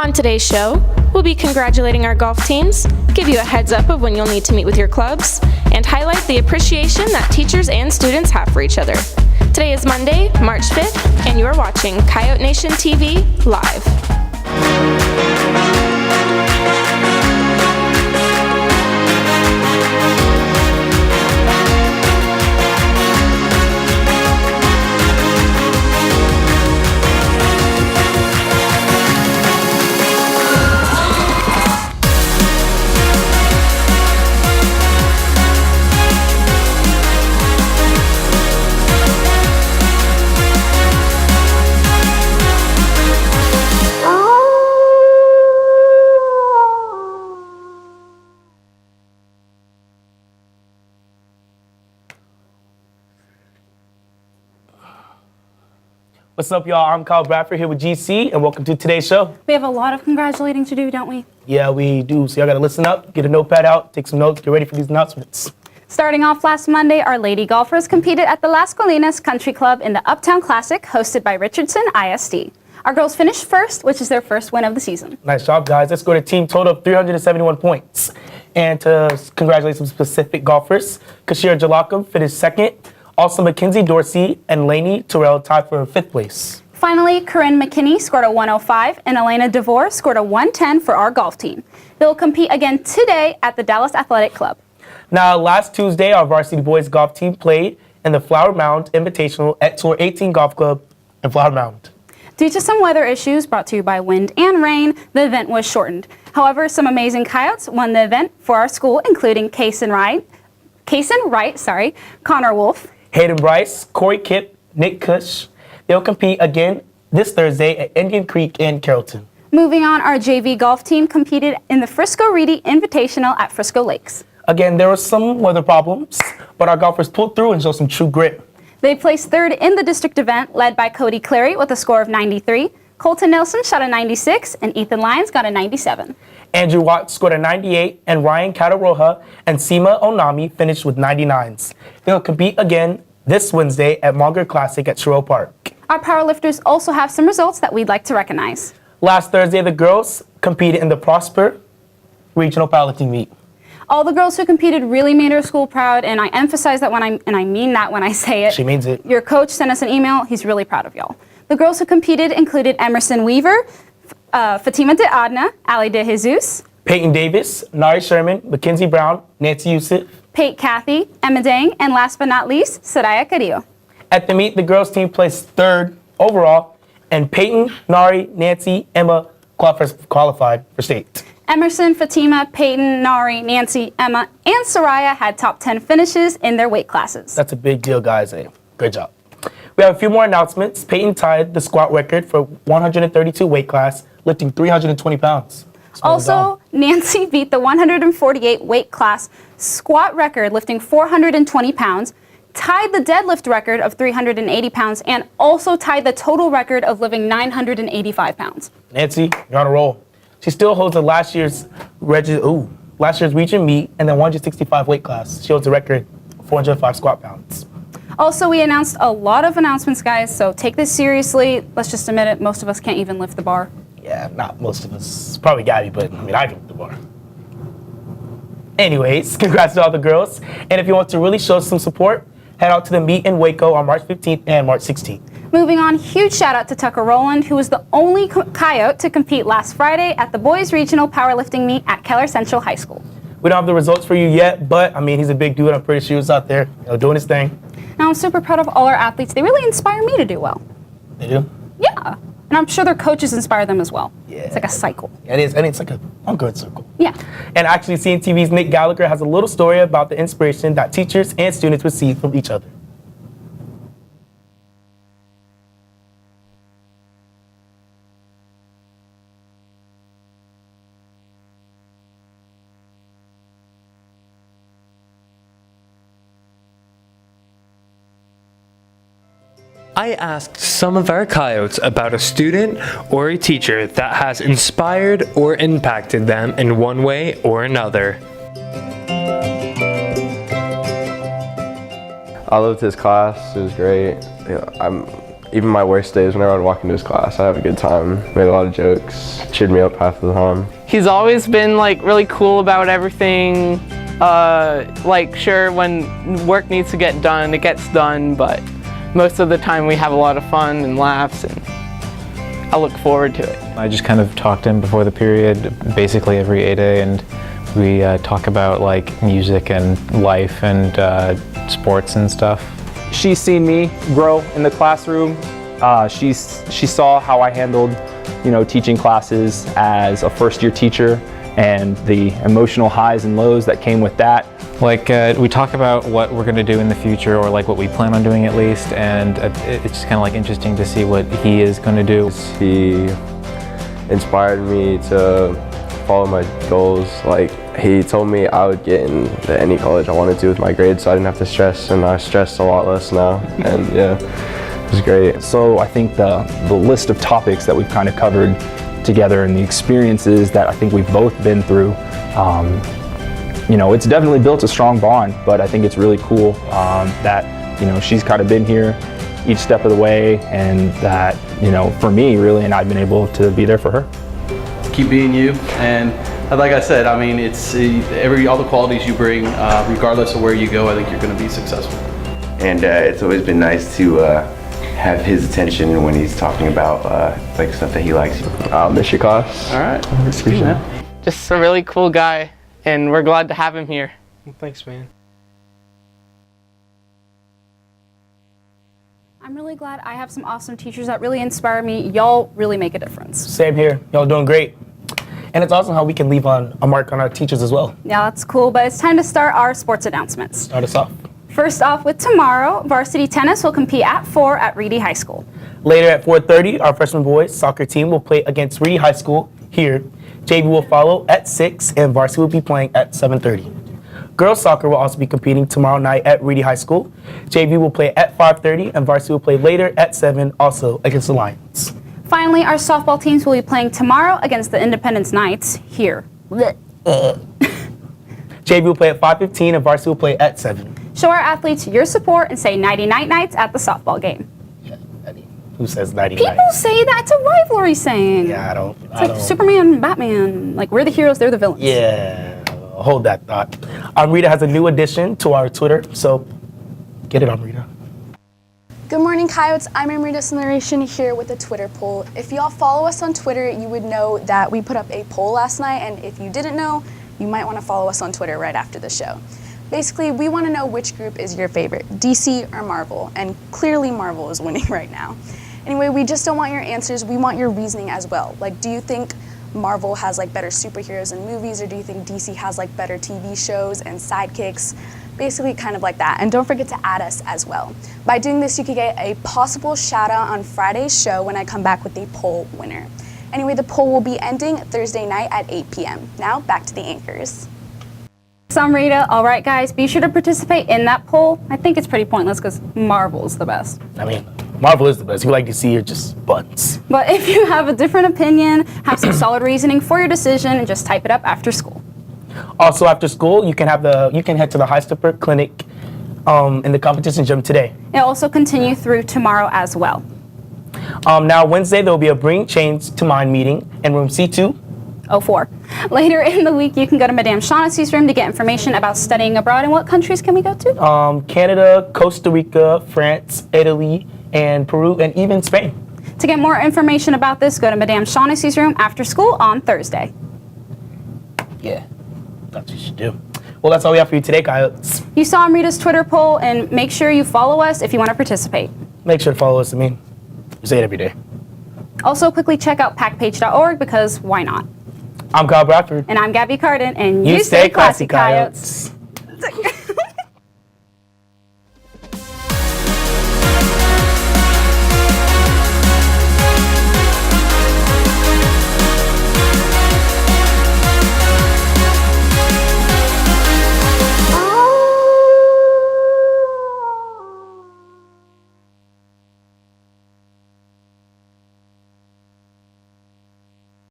On today's show, we'll be congratulating our golf teams, give you a heads up of when you'll need to meet with your clubs, and highlight the appreciation that teachers and students have for each other. Today is Monday, March 5th, and you are watching Coyote Nation TV live. What's up, y'all? I'm Kyle Bradford here with GC, and welcome to today's show. We have a lot of congratulating to do, don't we? Yeah, we do. So y'all gotta listen up, get a notepad out, take some notes, get ready for these announcements. Starting off last Monday, our lady golfers competed at the Las Colinas Country Club in the Uptown Classic, hosted by Richardson ISD. Our girls finished first, which is their first win of the season. Nice job, guys. Let's go to team total of 371 points. And to congratulate some specific golfers, Kashira Jalakam finished second. Also, Mackenzie Dorsey and Lainey Terrell tied for fifth place. Finally, Corinne McKinney scored a 105 and Elena DeVore scored a 110 for our golf team. They will compete again today at the Dallas Athletic Club. Now, last Tuesday, our varsity boys golf team played in the Flower Mound Invitational at Tour 18 Golf Club in Flower Mound. Due to some weather issues brought to you by wind and rain, the event was shortened. However, some amazing Coyotes won the event for our school, including Kaysen Wright, Connor Wolf, Hayden Bryce, Corey Kipp, Nick Cush. They'll compete again this Thursday at Indian Creek and Carrollton. Moving on, our JV golf team competed in the Frisco Reedy Invitational at Frisco Lakes. Again, there were some weather problems, but our golfers pulled through and showed some true grit. They placed third in the district event, led by Cody Clary with a score of 93. Colton Nelson shot a 96, and Ethan Lyons got a 97. Andrew Watts scored a 98, and Ryan Cataroja and Seema Onami finished with 99s. They'll compete again this Wednesday at Monger Classic at Sherrill Park. Our powerlifters also have some results that we'd like to recognize. Last Thursday, the girls competed in the Prosper Regional Powerlifting Meet. All the girls who competed really made our school proud, and I emphasize that I mean that when I say it. She means it. Your coach sent us an email. He's really proud of y'all. The girls who competed included Emerson Weaver, Fatima De Adna, Ali De Jesus, Peyton Davis, Nari Sherman, Mackenzie Brown, Nancy Yusuf, Pate Cathy, Emma Dang, and last but not least, Saraya Carrillo. At the meet, the girls team placed third overall, and Peyton, Nari, Nancy, Emma qualified for state. Emerson, Fatima, Peyton, Nari, Nancy, Emma, and Saraya had top 10 finishes in their weight classes. That's a big deal, guys. Great job. We have a few more announcements. Peyton tied the squat record for 132 weight class, lifting 320 pounds. Also, Nancy beat the 148 weight class squat record, lifting 420 pounds, tied the deadlift record of 380 pounds, and also tied the total record of lifting 985 pounds. Nancy, you're on a roll. She still holds the last year's region meet and the 165 weight class. She holds the record of 405 squat pounds. Also, we announced a lot of announcements, guys, so take this seriously. Let's just admit it, most of us can't even lift the bar. Yeah, not most of us. Probably Gabby, but I can lift the bar. Anyways, congrats to all the girls. And if you want to really show some support, head out to the meet in Waco on March 15th and March 16th. Moving on, huge shout out to Tucker Rowland, who was the only Coyote to compete last Friday at the Boys Regional Powerlifting Meet at Keller Central High School. We don't have the results for you yet, but he's a big dude. I'm pretty sure he was out there doing his thing. Now, I'm super proud of all our athletes. They really inspire me to do well. They do? Yeah. And I'm sure their coaches inspire them as well. Yeah. It's like a cycle. It is, and it's like a good circle. Yeah. And actually, CNTV's Nick Gallagher has a little story about the inspiration that teachers and students receive from each other. I asked some of our Coyotes about a student or a teacher that has inspired or impacted them in one way or another. I loved his class. It was great. even my worst days, whenever I'd walk into his class, I'd have a good time, made a lot of jokes, cheered me up half the time. He's always been like really cool about everything. Like sure, when work needs to get done, it gets done, but most of the time we have a lot of fun and laughs, and I look forward to it. I just kind of talk to him before the period, basically every A-Day, and we talk about like music and life and sports and stuff. She's seen me grow in the classroom. She saw how I handled, teaching classes as a first-year teacher and the emotional highs and lows that came with that. Like we talk about what we're going to do in the future, or like what we plan on doing at least, and it's just kind of like interesting to see what he is going to do. He inspired me to follow my goals. Like, he told me I would get into any college I wanted to with my grades, so I didn't have to stress, and I stress a lot less now, and yeah, it was great. So I think the list of topics that we've kind of covered together and the experiences that I think we've both been through, it's definitely built a strong bond, but I think it's really cool that, she's kind of been here each step of the way, and that, for me really, and I've been able to be there for her. Keep being you, and like I said, I mean, it's all the qualities you bring, regardless of where you go, I think you're going to be successful. And it's always been nice to have his attention when he's talking about like stuff that he likes. I'll miss your class. All right, appreciate that. Just a really cool guy, and we're glad to have him here. Thanks, man. I'm really glad I have some awesome teachers that really inspire me. Y'all really make a difference. Same here. Y'all doing great. And it's awesome how we can leave a mark on our teachers as well. Yeah, that's cool, but it's time to start our sports announcements. Start us off. First off, with tomorrow, varsity tennis will compete at 4 at Reedy High School. Later at 4:30, our freshman boys soccer team will play against Reedy High School here. JV will follow at 6, and varsity will be playing at 7:30. Girls soccer will also be competing tomorrow night at Reedy High School. JV will play at 5:30, and varsity will play later at 7, also against the Lions. Finally, our softball teams will be playing tomorrow against the Independence Knights here. JV will play at 5:15, and varsity will play at 7. Show our athletes your support and say Nighty Night Nights at the softball game. Who says 90 People say that. It's a rivalry saying. Yeah, I don't. It's like Superman and Batman. Like, we're the heroes, they're the villains. Yeah, hold that thought. Rita has a new addition to our Twitter, so get it on, Rita. Good morning, Coyotes. I'm Amrita Narration here with a Twitter poll. If y'all follow us on Twitter, you would know that we put up a poll last night, and if you didn't know, you might want to follow us on Twitter right after the show. Basically, we want to know which group is your favorite, DC or Marvel, and clearly Marvel is winning right now. Anyway, we just don't want your answers, we want your reasoning as well. Like, do you think Marvel has like better superheroes in movies, or do you think DC has like better TV shows and sidekicks? Basically kind of like that. And don't forget to add us as well. By doing this, you could get a possible shout out on Friday's show when I come back with the poll winner. Anyway, the poll will be ending Thursday night at 8 p.m. Now, back to the anchors. So I'm Rita. All right, guys, be sure to participate in that poll. I think it's pretty pointless because Marvel's the best. I mean, Marvel is the best. If you like to see, you're just buttons. But if you have a different opinion, have some solid reasoning for your decision, and just type it up after school. Also, after school, you can head to the High Stepper Clinic in the competition gym today. It'll also continue through tomorrow as well. Now, Wednesday, there will be a Bring Change to Mind meeting in room C2. 04. Later in the week, you can go to Madame Shaughnessy's room to get information about studying abroad. And what countries can we go to? Canada, Costa Rica, France, Italy, and Peru, and even Spain. To get more information about this, go to Madame Shaughnessy's room after school on Thursday. Yeah, that's what you should do. Well, that's all we have for you today, Coyotes. You saw Amrita's Twitter poll, and make sure you follow us if you want to participate. Make sure to follow us. I mean, we say it every day. Also, quickly check out packpage.org because why not? I'm Kyle Bradford. And I'm Gabby Cardin, and you stay classy, Coyotes.